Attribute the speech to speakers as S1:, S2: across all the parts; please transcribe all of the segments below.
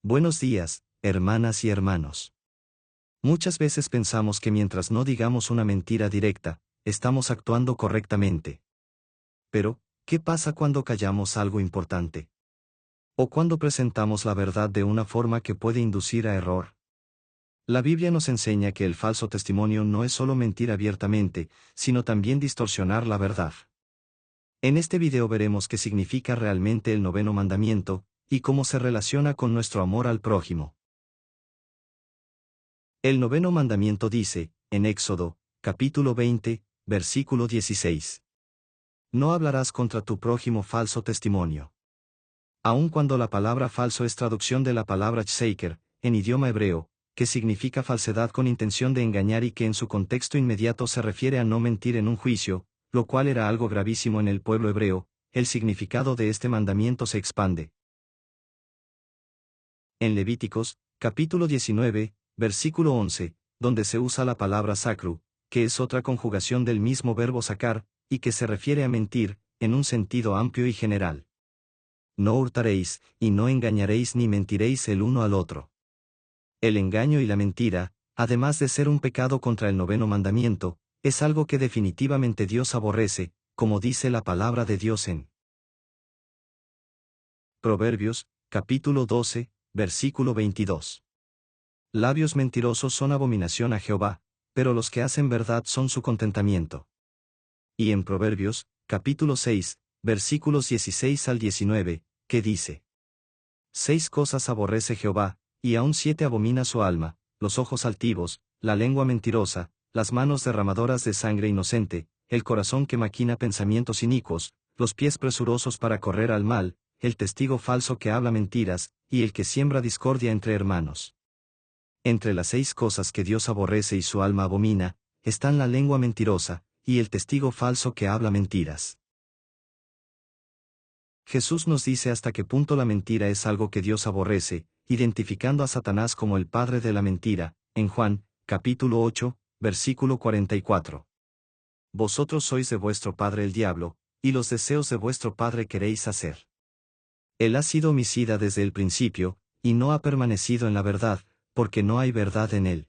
S1: Buenos días, hermanas y hermanos. Muchas veces pensamos que mientras no digamos una mentira directa, estamos actuando correctamente. Pero, ¿qué pasa cuando callamos algo importante? ¿O cuando presentamos la verdad de una forma que puede inducir a error? La Biblia nos enseña que el falso testimonio no es solo mentir abiertamente, sino también distorsionar la verdad. En este video veremos qué significa realmente el noveno mandamiento, y cómo se relaciona con nuestro amor al prójimo. El noveno mandamiento dice, en Éxodo, capítulo 20, versículo 16. No hablarás contra tu prójimo falso testimonio. Aun cuando la palabra falso es traducción de la palabra tzeiker, en idioma hebreo, que significa falsedad con intención de engañar y que en su contexto inmediato se refiere a no mentir en un juicio, lo cual era algo gravísimo en el pueblo hebreo, el significado de este mandamiento se expande. En Levíticos, capítulo 19, versículo 11, donde se usa la palabra sacru, que es otra conjugación del mismo verbo sacar, y que se refiere a mentir, en un sentido amplio y general. No hurtaréis, y no engañaréis ni mentiréis el uno al otro. El engaño y la mentira, además de ser un pecado contra el noveno mandamiento, es algo que definitivamente Dios aborrece, como dice la palabra de Dios en Proverbios, capítulo 12, versículo 22. Labios mentirosos son abominación a Jehová, pero los que hacen verdad son su contentamiento. Y en Proverbios, capítulo 6, versículos 16 al 19, que dice: 6 cosas aborrece Jehová, y aun 7 abomina su alma, los ojos altivos, la lengua mentirosa, las manos derramadoras de sangre inocente, el corazón que maquina pensamientos inicuos, los pies presurosos para correr al mal, el testigo falso que habla mentiras, y el que siembra discordia entre hermanos. Entre las 6 cosas que Dios aborrece y su alma abomina, están la lengua mentirosa, y el testigo falso que habla mentiras. Jesús nos dice hasta qué punto la mentira es algo que Dios aborrece, identificando a Satanás como el padre de la mentira, en Juan, capítulo 8, versículo 44. Vosotros sois de vuestro padre el diablo, y los deseos de vuestro padre queréis hacer. Él ha sido homicida desde el principio, y no ha permanecido en la verdad, porque no hay verdad en él.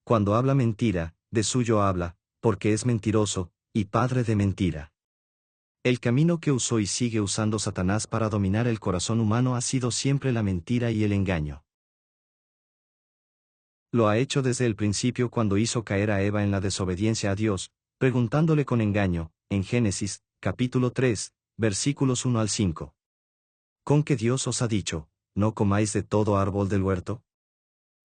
S1: Cuando habla mentira, de suyo habla, porque es mentiroso, y padre de mentira. El camino que usó y sigue usando Satanás para dominar el corazón humano ha sido siempre la mentira y el engaño. Lo ha hecho desde el principio cuando hizo caer a Eva en la desobediencia a Dios, preguntándole con engaño, en Génesis, capítulo 3, versículos 1 al 5. ¿Con qué Dios os ha dicho, no comáis de todo árbol del huerto?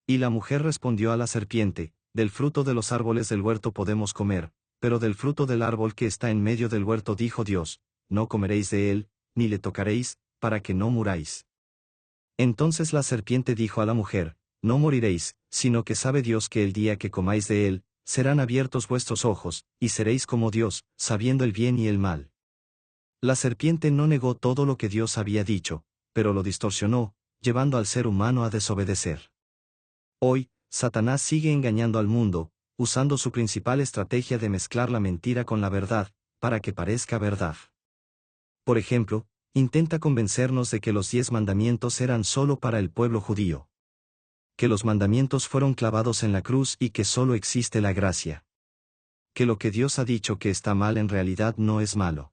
S1: Y la mujer respondió a la serpiente, del fruto de los árboles del huerto podemos comer, pero del fruto del árbol que está en medio del huerto dijo Dios, no comeréis de él, ni le tocaréis, para que no muráis. Entonces la serpiente dijo a la mujer, no moriréis, sino que sabe Dios que el día que comáis de él, serán abiertos vuestros ojos, y seréis como Dios, sabiendo el bien y el mal. La serpiente no negó todo lo que Dios había dicho, pero lo distorsionó, llevando al ser humano a desobedecer. Hoy, Satanás sigue engañando al mundo, usando su principal estrategia de mezclar la mentira con la verdad, para que parezca verdad. Por ejemplo, intenta convencernos de que los 10 mandamientos eran solo para el pueblo judío. Que los mandamientos fueron clavados en la cruz y que solo existe la gracia. Que lo que Dios ha dicho que está mal en realidad no es malo.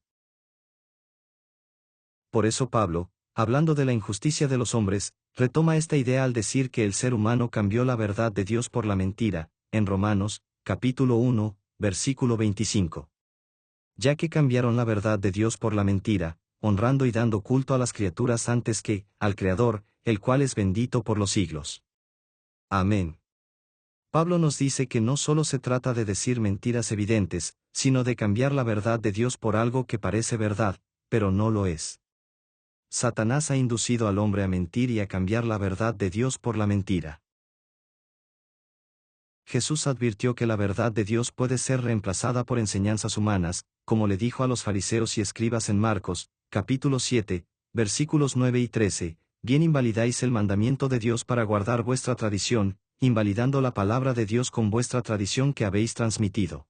S1: Por eso Pablo, hablando de la injusticia de los hombres, retoma esta idea al decir que el ser humano cambió la verdad de Dios por la mentira, en Romanos, capítulo 1, versículo 25. Ya que cambiaron la verdad de Dios por la mentira, honrando y dando culto a las criaturas antes que, al Creador, el cual es bendito por los siglos. Amén. Pablo nos dice que no solo se trata de decir mentiras evidentes, sino de cambiar la verdad de Dios por algo que parece verdad, pero no lo es. Satanás ha inducido al hombre a mentir y a cambiar la verdad de Dios por la mentira. Jesús advirtió que la verdad de Dios puede ser reemplazada por enseñanzas humanas, como le dijo a los fariseos y escribas en Marcos, capítulo 7, versículos 9 y 13, bien invalidáis el mandamiento de Dios para guardar vuestra tradición, invalidando la palabra de Dios con vuestra tradición que habéis transmitido.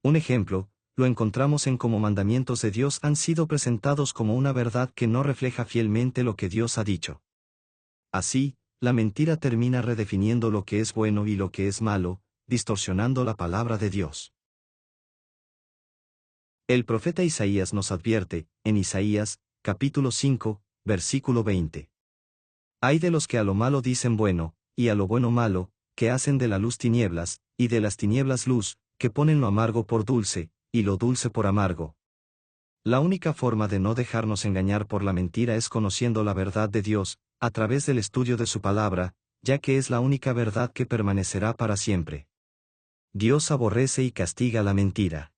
S1: Un ejemplo, lo encontramos en cómo mandamientos de Dios han sido presentados como una verdad que no refleja fielmente lo que Dios ha dicho. Así, la mentira termina redefiniendo lo que es bueno y lo que es malo, distorsionando la palabra de Dios. El profeta Isaías nos advierte, en Isaías, capítulo 5, versículo 20. Hay de los que a lo malo dicen bueno, y a lo bueno malo, que hacen de la luz tinieblas, y de las tinieblas luz, que ponen lo amargo por dulce, y lo dulce por amargo. La única forma de no dejarnos engañar por la mentira es conociendo la verdad de Dios, a través del estudio de su palabra, ya que es la única verdad que permanecerá para siempre. Dios aborrece y castiga la mentira.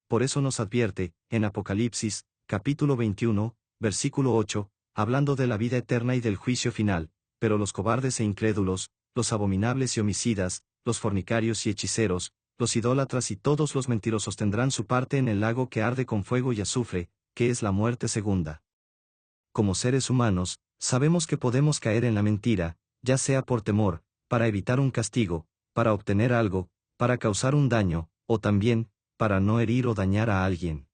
S1: Por eso nos advierte, en Apocalipsis, capítulo 21, versículo 8, hablando de la vida eterna y del juicio final, pero los cobardes e incrédulos, los abominables y homicidas, los fornicarios y hechiceros, los idólatras y todos los mentirosos tendrán su parte en el lago que arde con fuego y azufre, que es la muerte segunda. Como seres humanos, sabemos que podemos caer en la mentira, ya sea por temor, para evitar un castigo, para obtener algo, para causar un daño, o también, para no herir o dañar a alguien.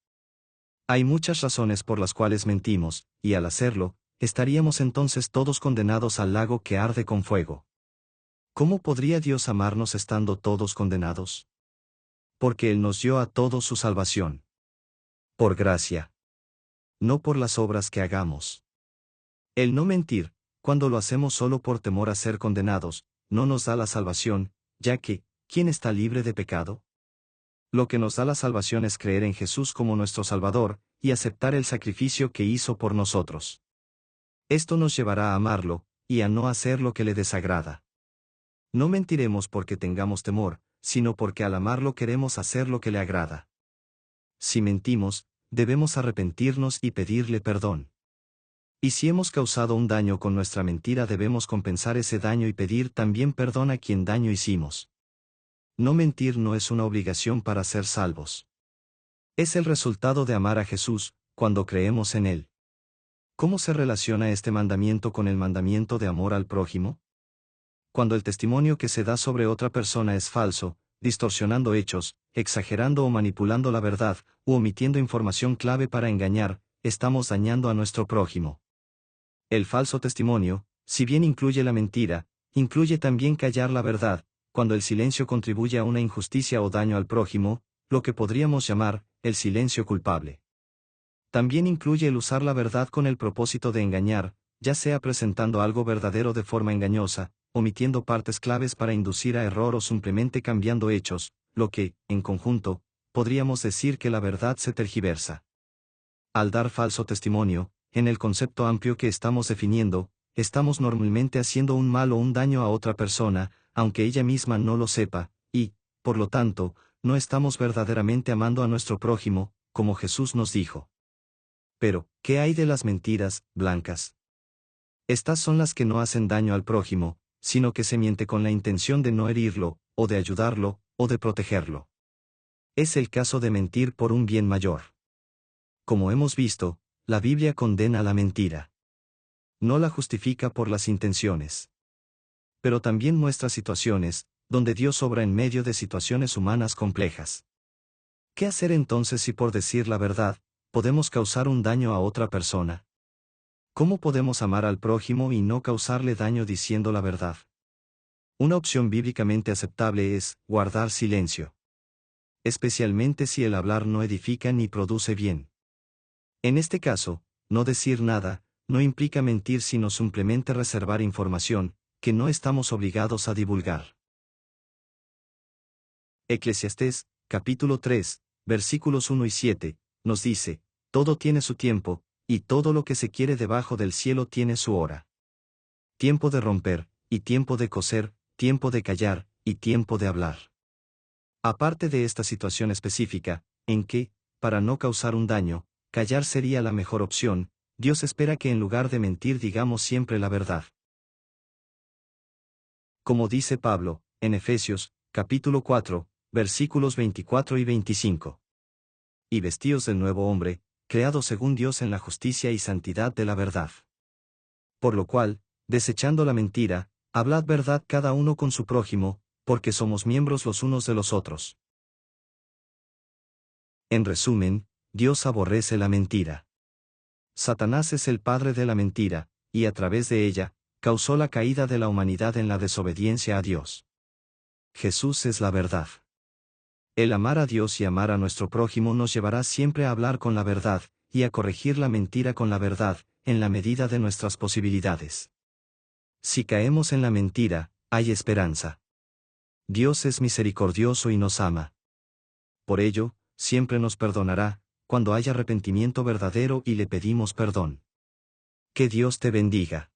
S1: Hay muchas razones por las cuales mentimos, y al hacerlo, estaríamos entonces todos condenados al lago que arde con fuego. ¿Cómo podría Dios amarnos estando todos condenados? Porque Él nos dio a todos su salvación. Por gracia. No por las obras que hagamos. El no mentir, cuando lo hacemos solo por temor a ser condenados, no nos da la salvación, ya que, ¿quién está libre de pecado? Lo que nos da la salvación es creer en Jesús como nuestro Salvador, y aceptar el sacrificio que hizo por nosotros. Esto nos llevará a amarlo, y a no hacer lo que le desagrada. No mentiremos porque tengamos temor, sino porque al amarlo queremos hacer lo que le agrada. Si mentimos, debemos arrepentirnos y pedirle perdón. Y si hemos causado un daño con nuestra mentira, debemos compensar ese daño y pedir también perdón a quien daño hicimos. No mentir no es una obligación para ser salvos. Es el resultado de amar a Jesús, cuando creemos en Él. ¿Cómo se relaciona este mandamiento con el mandamiento de amor al prójimo? Cuando el testimonio que se da sobre otra persona es falso, distorsionando hechos, exagerando o manipulando la verdad, u omitiendo información clave para engañar, estamos dañando a nuestro prójimo. El falso testimonio, si bien incluye la mentira, incluye también callar la verdad, cuando el silencio contribuye a una injusticia o daño al prójimo, lo que podríamos llamar, el silencio culpable. También incluye el usar la verdad con el propósito de engañar, ya sea presentando algo verdadero de forma engañosa, omitiendo partes claves para inducir a error o simplemente cambiando hechos, lo que, en conjunto, podríamos decir que la verdad se tergiversa. Al dar falso testimonio, en el concepto amplio que estamos definiendo, estamos normalmente haciendo un mal o un daño a otra persona, aunque ella misma no lo sepa, y, por lo tanto, no estamos verdaderamente amando a nuestro prójimo, como Jesús nos dijo. Pero, ¿qué hay de las mentiras blancas? Estas son las que no hacen daño al prójimo, sino que se miente con la intención de no herirlo, o de ayudarlo, o de protegerlo. Es el caso de mentir por un bien mayor. Como hemos visto, la Biblia condena la mentira. No la justifica por las intenciones. Pero también muestra situaciones, donde Dios obra en medio de situaciones humanas complejas. ¿Qué hacer entonces si por decir la verdad, podemos causar un daño a otra persona? ¿Cómo podemos amar al prójimo y no causarle daño diciendo la verdad? Una opción bíblicamente aceptable es guardar silencio. Especialmente si el hablar no edifica ni produce bien. En este caso, no decir nada, no implica mentir sino simplemente reservar información, que no estamos obligados a divulgar. Eclesiastés, capítulo 3, versículos 1 y 7, nos dice, todo tiene su tiempo, y todo lo que se quiere debajo del cielo tiene su hora. Tiempo de romper, y tiempo de coser, tiempo de callar, y tiempo de hablar. Aparte de esta situación específica, en que, para no causar un daño, callar sería la mejor opción, Dios espera que en lugar de mentir digamos siempre la verdad. Como dice Pablo, en Efesios, capítulo 4, versículos 24 y 25. Y vestíos del nuevo hombre, creado según Dios en la justicia y santidad de la verdad. Por lo cual, desechando la mentira, hablad verdad cada uno con su prójimo, porque somos miembros los unos de los otros. En resumen, Dios aborrece la mentira. Satanás es el padre de la mentira, y a través de ella, causó la caída de la humanidad en la desobediencia a Dios. Jesús es la verdad. El amar a Dios y amar a nuestro prójimo nos llevará siempre a hablar con la verdad, y a corregir la mentira con la verdad, en la medida de nuestras posibilidades. Si caemos en la mentira, hay esperanza. Dios es misericordioso y nos ama. Por ello, siempre nos perdonará, cuando haya arrepentimiento verdadero y le pedimos perdón. Que Dios te bendiga.